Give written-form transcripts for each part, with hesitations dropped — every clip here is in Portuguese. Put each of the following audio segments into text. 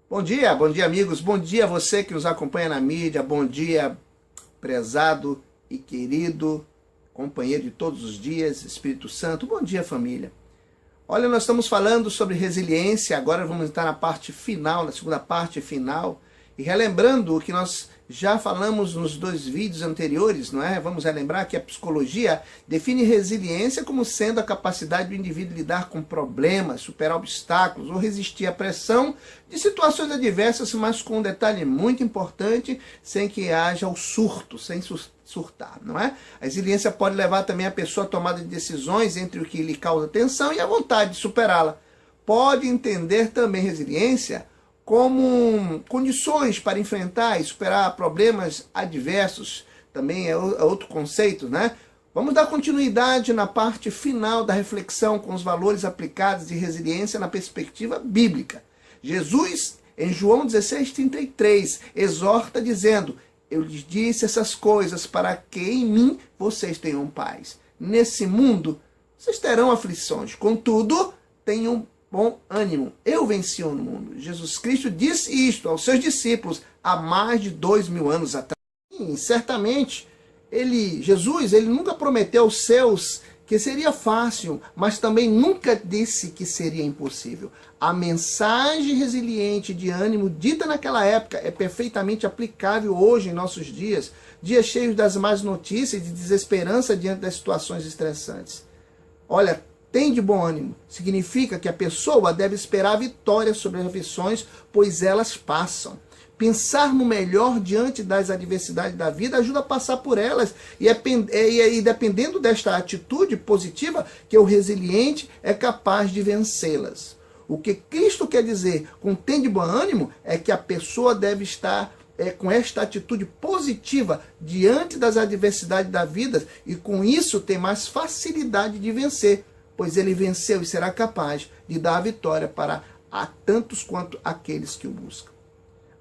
Bom dia amigos, bom dia a você que nos acompanha na mídia, bom dia prezado e querido companheiro de todos os dias, Espírito Santo, bom dia família. Olha, nós estamos falando sobre resiliência, agora vamos entrar na parte final, na segunda parte final, e relembrando o que nós já falamos nos 2 vídeos anteriores, não é? Vamos relembrar que a psicologia define resiliência como sendo a capacidade do indivíduo lidar com problemas, superar obstáculos ou resistir à pressão de situações adversas, mas com um detalhe muito importante, sem que haja o surto, sem surtar, não é? A resiliência pode levar também a pessoa a tomada de decisões entre o que lhe causa tensão e a vontade de superá-la. Pode entender também resiliência como condições para enfrentar e superar problemas adversos, também é outro conceito, né? Vamos dar continuidade na parte final da reflexão com os valores aplicados de resiliência na perspectiva bíblica. Jesus, em João 16:33, exorta dizendo: eu lhes disse essas coisas para que em mim vocês tenham paz. Nesse mundo vocês terão aflições, contudo, tenham bom ânimo, eu venci o mundo. Jesus Cristo disse isto aos seus discípulos há mais de 2000 anos atrás. E certamente, Jesus nunca prometeu aos seus que seria fácil, mas também nunca disse que seria impossível. A mensagem resiliente de ânimo dita naquela época é perfeitamente aplicável hoje em nossos dias cheios das más notícias e de desesperança diante das situações estressantes. Olha, tem de bom ânimo significa que a pessoa deve esperar a vitória sobre as aflições, pois elas passam. Pensar no melhor diante das adversidades da vida ajuda a passar por elas. E dependendo desta atitude positiva, que o resiliente é capaz de vencê-las. O que Cristo quer dizer com tem de bom ânimo é que a pessoa deve estar com esta atitude positiva diante das adversidades da vida e com isso tem mais facilidade de vencer, pois ele venceu e será capaz de dar a vitória para a tantos quanto aqueles que o buscam.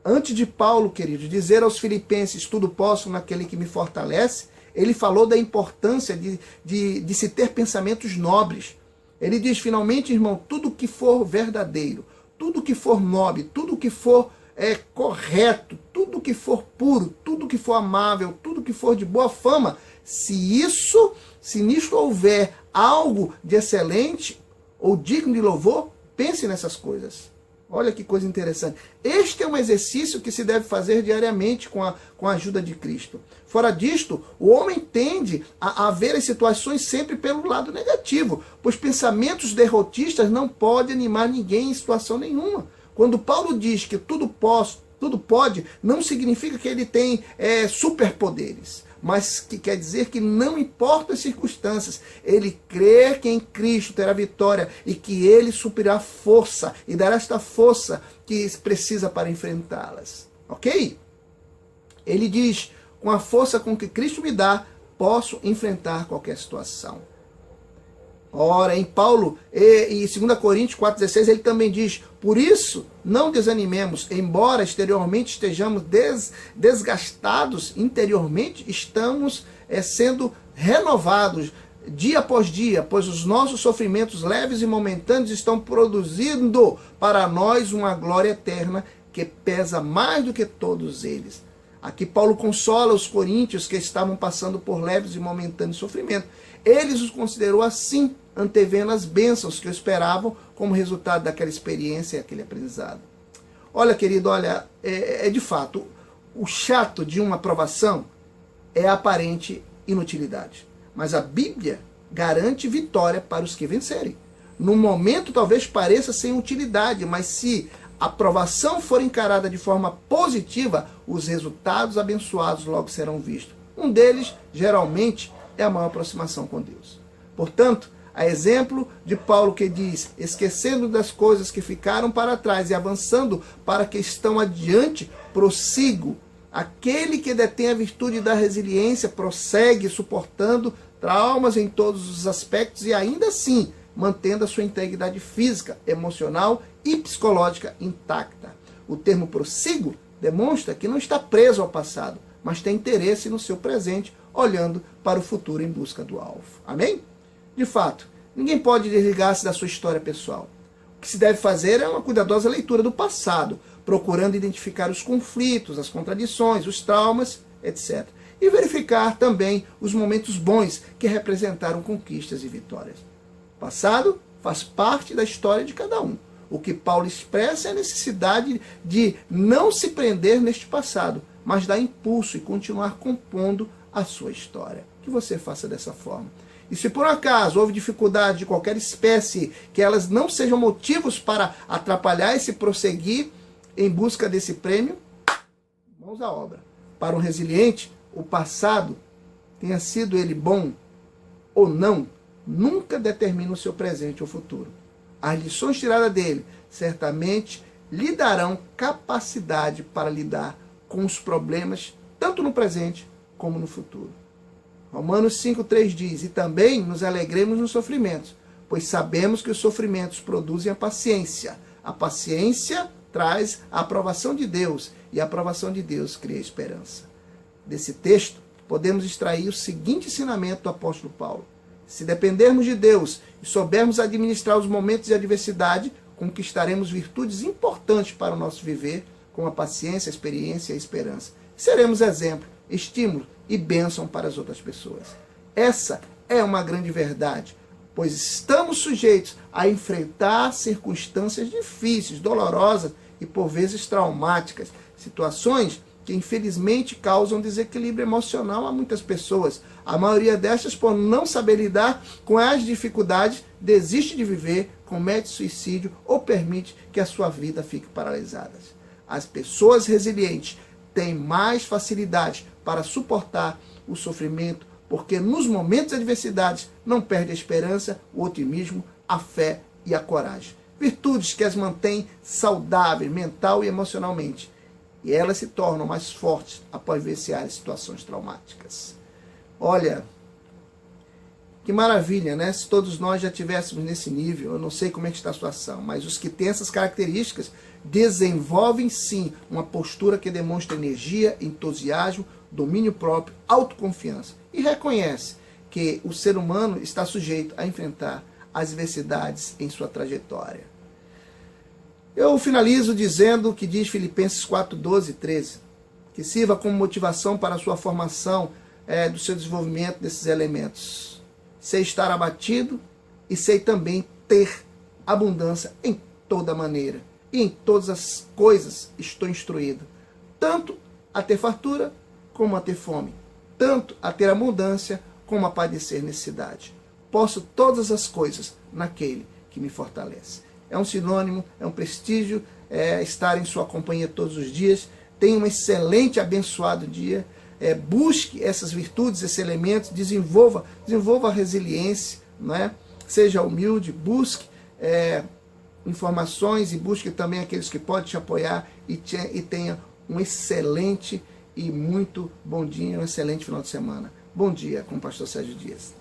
Antes de Paulo, queridos, dizer aos filipenses, tudo posso naquele que me fortalece, ele falou da importância de se ter pensamentos nobres. Ele diz, finalmente, irmão, tudo que for verdadeiro, tudo que for nobre, tudo que for correto, tudo que for puro, tudo que for amável, tudo que for de boa fama, se nisto houver algo de excelente ou digno de louvor, pense nessas coisas. Olha que coisa interessante. Este é um exercício que se deve fazer diariamente com a ajuda de Cristo. Fora disto, o homem tende a ver as situações sempre pelo lado negativo, pois pensamentos derrotistas não podem animar ninguém em situação nenhuma. Quando Paulo diz que tudo pode, não significa que ele tem superpoderes, mas que quer dizer que não importa as circunstâncias, ele crê que em Cristo terá vitória e que ele suprirá força e dará esta força que precisa para enfrentá-las. Ok? Ele diz, com a força com que Cristo me dá, posso enfrentar qualquer situação. Ora, em Paulo, e 2 Coríntios 4,16, ele também diz, por isso, não desanimemos, embora exteriormente estejamos desgastados, interiormente estamos sendo renovados dia após dia, pois os nossos sofrimentos leves e momentâneos estão produzindo para nós uma glória eterna que pesa mais do que todos eles. Aqui Paulo consola os coríntios que estavam passando por leves e momentâneos sofrimentos. Eles os considerou assim, antevendo as bênçãos que o esperavam como resultado daquela experiência e aquele aprendizado. Olha, querido, de fato, o chato de uma aprovação é a aparente inutilidade. Mas a Bíblia garante vitória para os que vencerem. No momento talvez pareça sem utilidade, mas se a aprovação for encarada de forma positiva, os resultados abençoados logo serão vistos. Um deles, geralmente, é a maior aproximação com Deus. Portanto, a exemplo de Paulo que diz, esquecendo das coisas que ficaram para trás e avançando para que estão adiante, prossigo. Aquele que detém a virtude da resiliência prossegue suportando traumas em todos os aspectos e ainda assim mantendo a sua integridade física, emocional e psicológica intacta. O termo prossigo Demonstra que não está preso ao passado, mas tem interesse no seu presente, olhando para o futuro em busca do alvo. Amém? De fato, ninguém pode desligar-se da sua história pessoal. O que se deve fazer é uma cuidadosa leitura do passado, procurando identificar os conflitos, as contradições, os traumas, etc. E verificar também os momentos bons que representaram conquistas e vitórias. O passado faz parte da história de cada um. O que Paulo expressa é a necessidade de não se prender neste passado, mas dar impulso e continuar compondo a sua história. Que você faça dessa forma. E se por acaso houve dificuldade de qualquer espécie, que elas não sejam motivos para atrapalhar esse prosseguir em busca desse prêmio, mãos à obra. Para um resiliente, o passado, tenha sido ele bom ou não, nunca determina o seu presente ou futuro. As lições tiradas dele certamente lhe darão capacidade para lidar com os problemas, tanto no presente como no futuro. Romanos 5,3 diz, e também nos alegremos nos sofrimentos, pois sabemos que os sofrimentos produzem a paciência. A paciência traz a aprovação de Deus, e a aprovação de Deus cria esperança. Desse texto, podemos extrair o seguinte ensinamento do apóstolo Paulo. Se dependermos de Deus e soubermos administrar os momentos de adversidade, conquistaremos virtudes importantes para o nosso viver, como a paciência, a experiência e a esperança. Seremos exemplo, estímulo e bênção para as outras pessoas. Essa é uma grande verdade, pois estamos sujeitos a enfrentar circunstâncias difíceis, dolorosas e por vezes traumáticas, situações que infelizmente causam desequilíbrio emocional a muitas pessoas. A maioria destas, por não saber lidar com as dificuldades, desiste de viver, comete suicídio ou permite que a sua vida fique paralisada. As pessoas resilientes têm mais facilidade para suportar o sofrimento, porque nos momentos de adversidade não perde a esperança, o otimismo, a fé e a coragem. Virtudes que as mantêm saudáveis mental e emocionalmente. E elas se tornam mais fortes após vivenciar situações traumáticas. Olha, que maravilha, né? Se todos nós já estivéssemos nesse nível, eu não sei como é que está a situação, mas os que têm essas características desenvolvem sim uma postura que demonstra energia, entusiasmo, domínio próprio, autoconfiança. E reconhece que o ser humano está sujeito a enfrentar as adversidades em sua trajetória. Eu finalizo dizendo o que diz Filipenses 4, 12 e 13, que sirva como motivação para a sua formação, do seu desenvolvimento desses elementos. Sei estar abatido e sei também ter abundância em toda maneira. E em todas as coisas estou instruído, tanto a ter fartura como a ter fome, tanto a ter abundância como a padecer necessidade. Posso todas as coisas naquele que me fortalece. É um sinônimo, é um prestígio estar em sua companhia todos os dias. Tenha um excelente, abençoado dia. Busque essas virtudes, esses elementos, desenvolva a resiliência, né? Seja humilde, busque informações e busque também aqueles que podem te apoiar e tenha um excelente e muito bom dia, um excelente final de semana. Bom dia com o pastor Sérgio Dias.